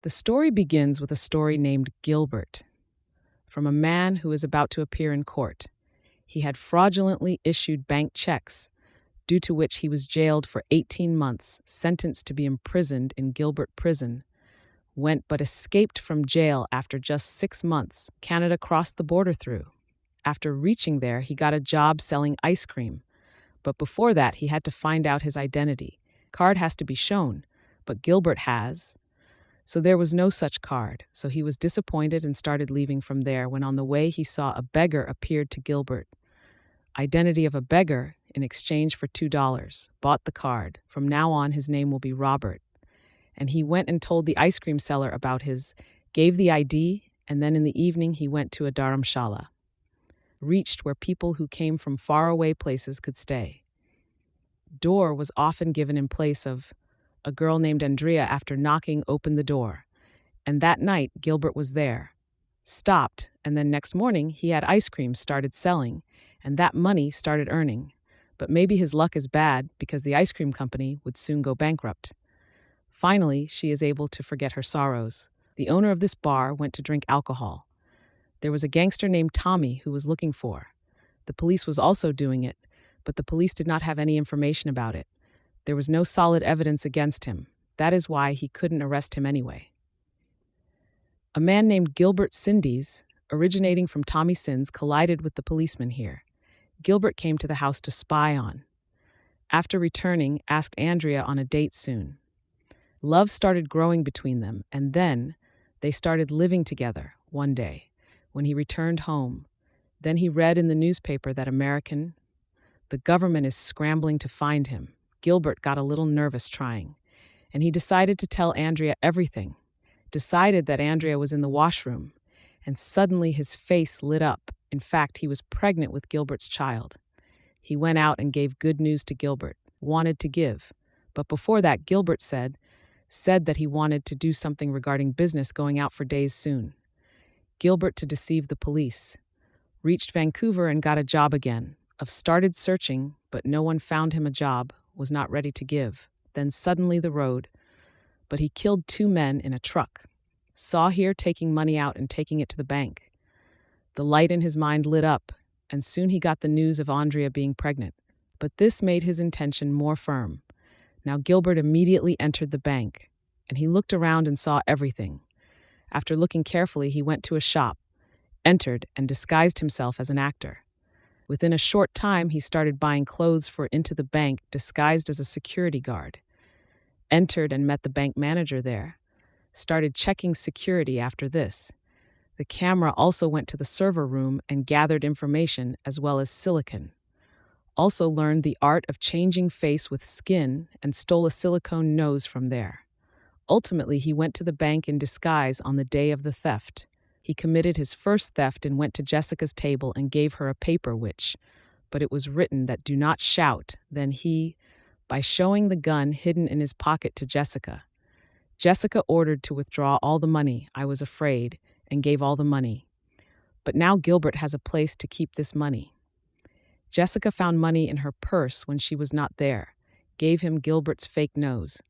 The story begins with a story named Gilbert, from a man who is about to appear in court. He had fraudulently issued bank checks, due to which he was jailed for 18 months, sentenced to be imprisoned in Gilbert Prison, went but escaped from jail after just 6 months. Canada crossed the border through. After reaching there, he got a job selling ice cream. But before that, he had to find out his identity. Card has to be shown, but Gilbert has. So there was no such card, so he was disappointed and started leaving from there when on the way he saw a beggar appeared to Gilbert. Identity of a beggar in exchange for $2. Bought the card. From now on, his name will be Robert. And he went and told the ice cream seller about gave the ID, and then in the evening he went to a dharamshala. Reached where people who came from faraway places could stay. Door was often given in place of a girl named Andrea. After knocking, opened the door. And that night, Gilbert was there. Stopped, and then next morning, he had ice cream started selling, and that money started earning. But maybe his luck is bad because the ice cream company would soon go bankrupt. Finally, she is able to forget her sorrows. The owner of this bar went to drink alcohol. There was a gangster named Tommy who was looking for. The police was also doing it, but the police did not have any information about it. There was no solid evidence against him. That is why he couldn't arrest him anyway. A man named Gilbert Sindys, originating from Tommy Sins, collided with the policeman here. Gilbert came to the house to spy on. After returning, asked Andrea on a date soon. Love started growing between them, and then they started living together one day when he returned home. Then he read in the newspaper that the government is scrambling to find him. Gilbert got a little nervous trying, and he decided to tell Andrea everything. Decided that Andrea was in the washroom, and suddenly his face lit up. In fact, he was pregnant with Gilbert's child. He went out and gave good news to Gilbert, wanted to give. But before that, Gilbert said that he wanted to do something regarding business, going out for days soon. Gilbert, to deceive the police, reached Vancouver and got a job again. Started searching, but no one found him a job, was not ready to give. Then suddenly the road. But he killed 2 men in a truck. Saw here taking money out and taking it to the bank. The light in his mind lit up, and soon he got the news of Andrea being pregnant. But this made his intention more firm. Now Gilbert immediately entered the bank, and he looked around and saw everything. After looking carefully, he went to a shop, entered, and disguised himself as an actor. Within a short time, he started buying clothes for into the bank, disguised as a security guard. Entered and met the bank manager there. Started checking security after this. The camera also went to the server room and gathered information as well as silicone. Also learned the art of changing face with skin and stole a silicone nose from there. Ultimately, he went to the bank in disguise on the day of the theft. He committed his first theft and went to Jessica's table and gave her a paper but it was written that do not shout. Then he, by showing the gun hidden in his pocket to Jessica. Jessica ordered to withdraw all the money. I was afraid, and gave all the money. But now Gilbert has a place to keep this money. Jessica found money in her purse when she was not there, gave him Gilbert's fake nose.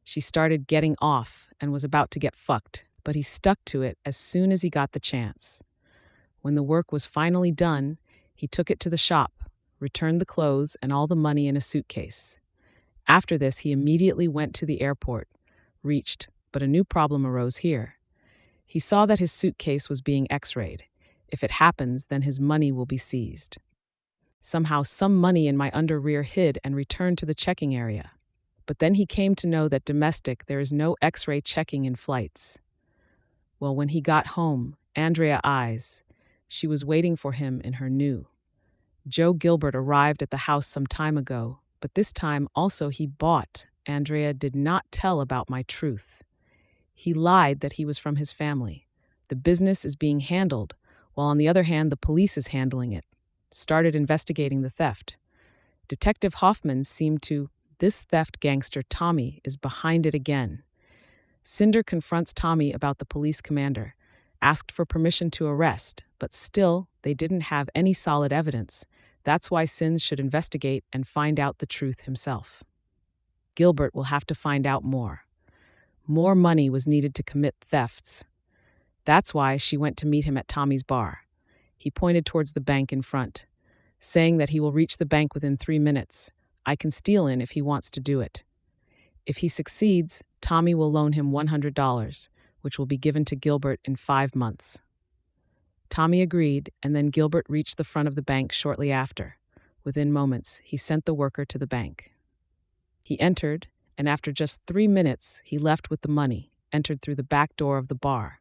She started getting off and was about to get fucked, but he stuck to it as soon as he got the chance. When the work was finally done, he took it to the shop, returned the clothes and all the money in a suitcase. After this, he immediately went to the airport, reached, but a new problem arose here. He saw that his suitcase was being x-rayed. If it happens, then his money will be seized. Somehow, some money in my under rear hid and returned to the checking area. But then he came to know that domestic, there is no x-ray checking in flights. Well, when he got home, Andrea eyes. She was waiting for him in her new. Joe Gilbert arrived at the house some time ago, but this time also he bought. Andrea did not tell about my truth. He lied that he was from his family. The business is being handled, while on the other hand, the police is handling it. Started investigating the theft. Detective Hoffman seemed to, this theft gangster Tommy is behind it again. Cinder confronts Tommy about the police commander, asked for permission to arrest, but still, they didn't have any solid evidence. That's why Sins should investigate and find out the truth himself. Gilbert will have to find out more. More money was needed to commit thefts. That's why she went to meet him at Tommy's bar. He pointed towards the bank in front, saying that he will reach the bank within 3 minutes. I can steal in if he wants to do it. If he succeeds, Tommy will loan him $100, which will be given to Gilbert in 5 months. Tommy agreed, and then Gilbert reached the front of the bank shortly after. Within moments, he sent the worker to the bank. He entered, and after just 3 minutes, he left with the money, entered through the back door of the bar.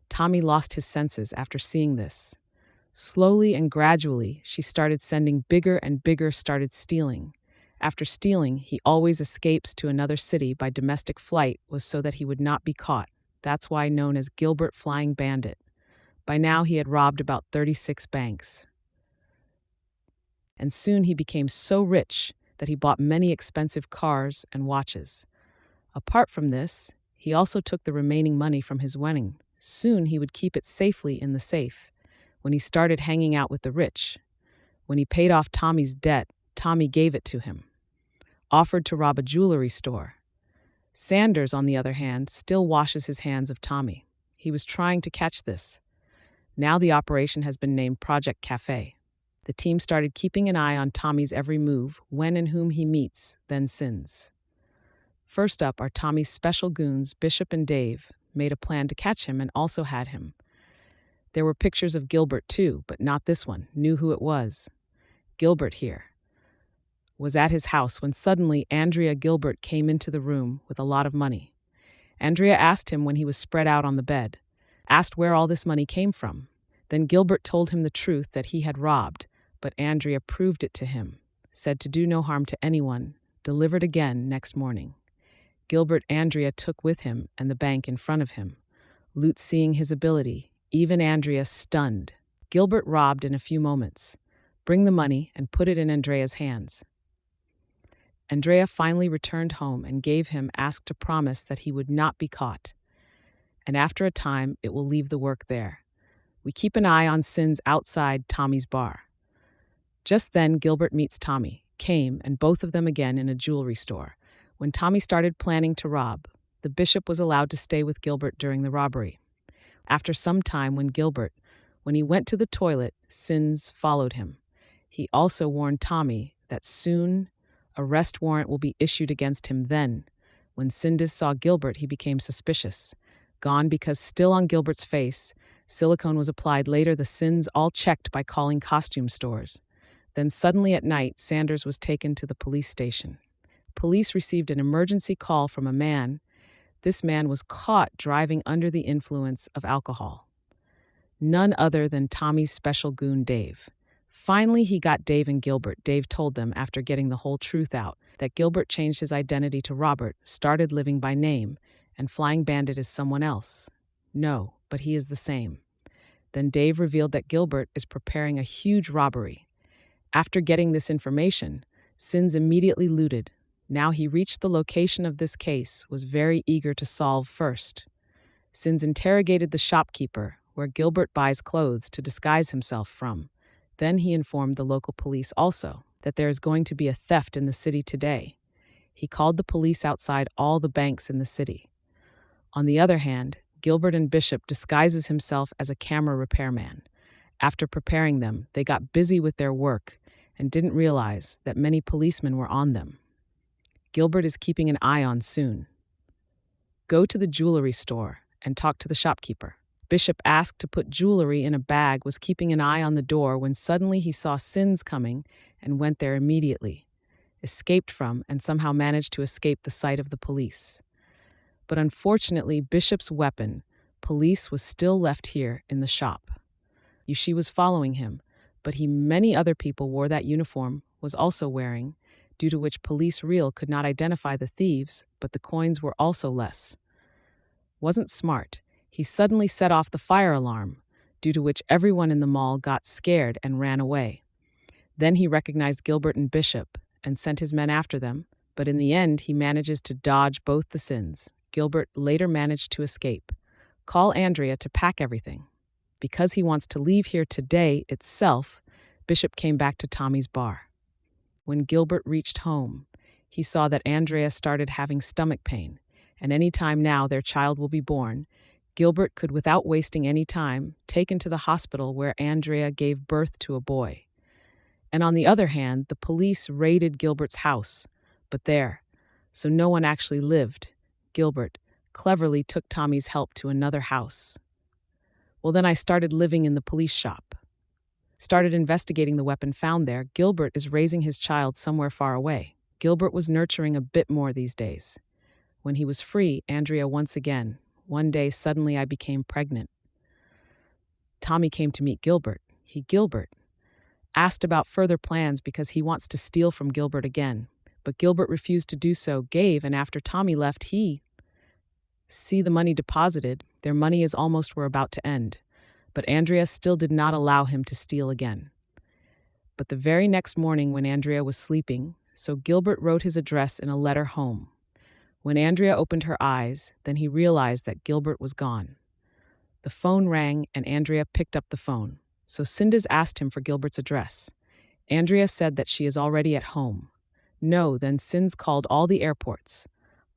Tommy lost his senses after seeing this. Slowly and gradually, she started sending bigger and bigger, started stealing. After stealing, he always escapes to another city by domestic flight was so that he would not be caught. That's why known as Gilbert Flying Bandit. By now, he had robbed about 36 banks. And soon he became so rich that he bought many expensive cars and watches. Apart from this, he also took the remaining money from his wedding. Soon he would keep it safely in the safe. When he started hanging out with the rich, when he paid off Tommy's debt, Tommy gave it to him. Offered to rob a jewelry store. Sanders, on the other hand, still washes his hands of Tommy. He was trying to catch this. Now the operation has been named Project Cafe. The team started keeping an eye on Tommy's every move, when and whom he meets, then sins. First up are Tommy's special goons, Bishop and Dave, made a plan to catch him and also had him. There were pictures of Gilbert too, but not this one, knew who it was. Gilbert here was at his house when suddenly Andrea Gilbert came into the room with a lot of money. Andrea asked him when he was spread out on the bed, asked where all this money came from. Then Gilbert told him the truth that he had robbed, but Andrea proved it to him, said to do no harm to anyone, delivered again next morning. Gilbert Andrea took with him and the bank in front of him. Lute seeing his ability, even Andrea stunned. Gilbert robbed in a few moments. Bring the money and put it in Andrea's hands. Andrea finally returned home and gave him asked to promise that he would not be caught. And after a time, it will leave the work there. We keep an eye on sins outside Tommy's bar. Just then, Gilbert meets Tommy, came, and both of them again in a jewelry store. When Tommy started planning to rob, the bishop was allowed to stay with Gilbert during the robbery. After some time, when he went to the toilet, Sins followed him. He also warned Tommy that soon arrest warrant will be issued against him. Then, when Sindis saw Gilbert, he became suspicious. Gone because still on Gilbert's face, silicone was applied. Later, the Sins all checked by calling costume stores. Then suddenly at night, Sanders was taken to the police station. Police received an emergency call from a man. This man was caught driving under the influence of alcohol. None other than Tommy's special goon, Dave. Finally, he got Dave and Gilbert. Dave told them, after getting the whole truth out, that Gilbert changed his identity to Robert, started living by name, and Flying Bandit is someone else. No, but he is the same. Then Dave revealed that Gilbert is preparing a huge robbery. After getting this information, Sins immediately looted. Now he reached the location of this case, was very eager to solve first. Sins interrogated the shopkeeper, where Gilbert buys clothes to disguise himself from. Then he informed the local police also that there is going to be a theft in the city today. He called the police outside all the banks in the city. On the other hand, Gilbert and Bishop disguises himself as a camera repairman. After preparing them, they got busy with their work and didn't realize that many policemen were on them. Gilbert is keeping an eye on soon. Go to the jewelry store and talk to the shopkeeper. Bishop, asked to put jewelry in a bag, was keeping an eye on the door when suddenly he saw Sins coming and went there immediately, escaped from and somehow managed to escape the sight of the police. But unfortunately, Bishop's weapon, police, was still left here in the shop. She was following him, but many other people wore that uniform, was also wearing, due to which police could not identify the thieves, but the coins were also less. Wasn't smart. He suddenly set off the fire alarm, due to which everyone in the mall got scared and ran away. Then he recognized Gilbert and Bishop and sent his men after them, but in the end he manages to dodge both the Sins. Gilbert later managed to escape. Call Andrea to pack everything. Because he wants to leave here today itself, Bishop came back to Tommy's bar. When Gilbert reached home, he saw that Andrea started having stomach pain, and any time now their child will be born, Gilbert could, without wasting any time, taken to the hospital where Andrea gave birth to a boy. And on the other hand, the police raided Gilbert's house, but there, so no one actually lived. Gilbert cleverly took Tommy's help to another house. Well, then I started living in the police shop. Started investigating the weapon found there. Gilbert is raising his child somewhere far away. Gilbert was nurturing a bit more these days. When he was free, Andrea once again. One day, suddenly I became pregnant. Tommy came to meet Gilbert. Gilbert asked about further plans because he wants to steal from Gilbert again. But Gilbert refused to do so, and after Tommy left, see the money deposited. Their money is almost were about to end. But Andrea still did not allow him to steal again. But the very next morning when Andrea was sleeping, so Gilbert wrote his address in a letter home. When Andrea opened her eyes, then he realized that Gilbert was gone. The phone rang and Andrea picked up the phone. So Cindas asked him for Gilbert's address. Andrea said that she is already at home. No, then Cindas called all the airports.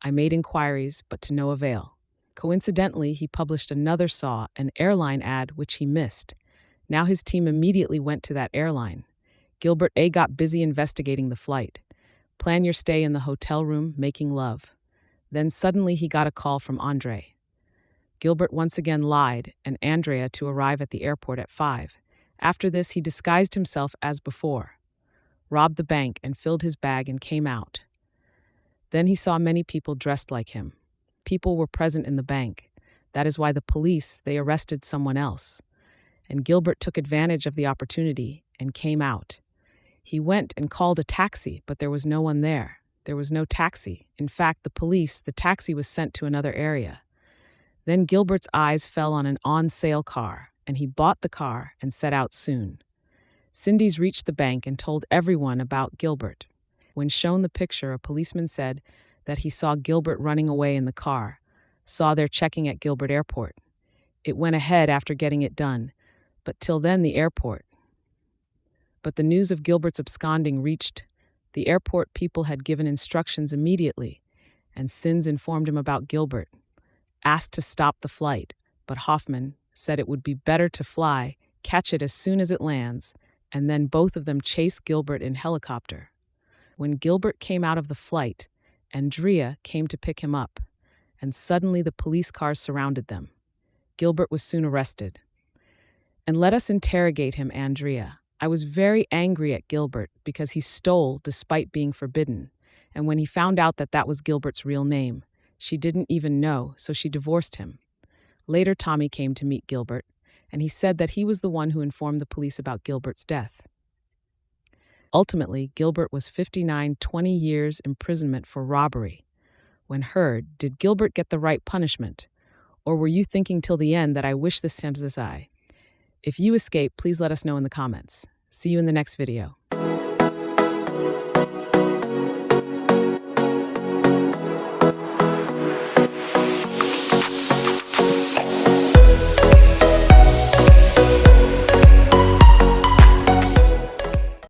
I made inquiries, but to no avail. Coincidentally, he published another an airline ad which he missed. Now his team immediately went to that airline. Gilbert got busy investigating the flight. Plan your stay in the hotel room, making love. Then suddenly he got a call from Andre. Gilbert once again lied, and Andrea to arrive at the airport at 5. After this, he disguised himself as before, robbed the bank and filled his bag and came out. Then he saw many people dressed like him. People were present in the bank. That is why the police, they arrested someone else. And Gilbert took advantage of the opportunity and came out. He went and called a taxi, but there was no one there. There was no taxi. In fact, the taxi was sent to another area. Then Gilbert's eyes fell on an on-sale car, and he bought the car and set out soon. Cindy's reached the bank and told everyone about Gilbert. When shown the picture, a policeman said that he saw Gilbert running away in the car, saw their checking at Gilbert Airport. It went ahead after getting it done, but till then the airport. But the news of Gilbert's absconding reached the airport. People had given instructions immediately, and Cindas informed him about Gilbert. Asked to stop the flight, but Hoffman said it would be better to fly, catch it as soon as it lands, and then both of them chase Gilbert in helicopter. When Gilbert came out of the flight, Andrea came to pick him up, and suddenly the police cars surrounded them. Gilbert was soon arrested. And let us interrogate him, Andrea. I was very angry at Gilbert because he stole despite being forbidden, and when he found out that that was Gilbert's real name, she didn't even know, so she divorced him. Later, Tommy came to meet Gilbert, and he said that he was the one who informed the police about Gilbert's death. Ultimately, Gilbert was 59, 20 years imprisonment for robbery. When heard, did Gilbert get the right punishment? Or were you thinking till the end that I wish this him this I? If you escape, please let us know in the comments. See you in the next video.